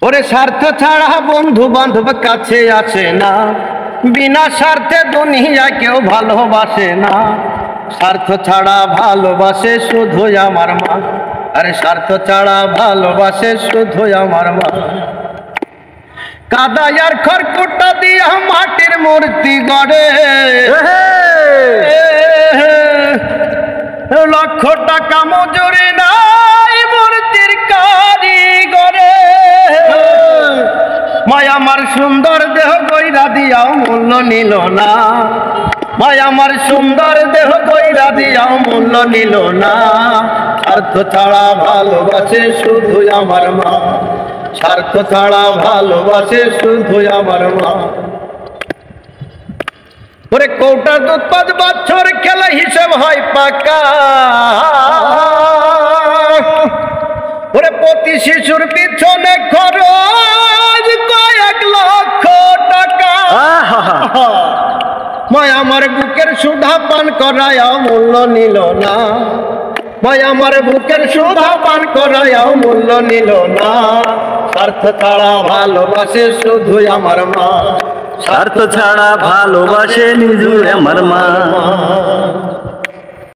ওরে স্বার্থ ছাড়া বন্ধু বান্ধব কাছে আসে না, বিনা স্বার্থে দুনিয়া কেউ ভালোবাসে না। স্বার্থ ছাড়া ভালোবাসে শুধু আমার মা, আরে স্বার্থ ছাড়া ভালোবাসে শুধু আমার মা। কাদায় আর খড়কুটা দিয়া মাটির মূর্তি গড়ে, লক্ষ টাকা মজুরি নাই মূর্তির কারিগরে। মায়া আমার সুন্দর দেহ কইরা দিয়াও মূল্য নিল না, মায়া আমার সুন্দর দেহ কইরা দিয়াও মূল্য নিল না। স্বার্থ ছাড়া ভালোবাসে শুধু আমার মা, স্বার্থ ছাড়া ভালোবাসে শুধু আমার মা। ওরে কৌটার দুধ 5 বছর খেলে হিসেব হয় পাকা, ওরে প্রতি শিশুর পিছনে খরচ কয়েক লক্ষ টাকা। মায়া আমার বুকের সুধা পান করায়াও মূল্য নিল না, মায়া আমার বুকের সুধা পান করায়াও মূল্য নিল না। স্বার্থ ছাড়া ভালোবাসে শুধু আমার মা, স্বার্থ ছাড়া ভালোবাসে নিজু আমার মা।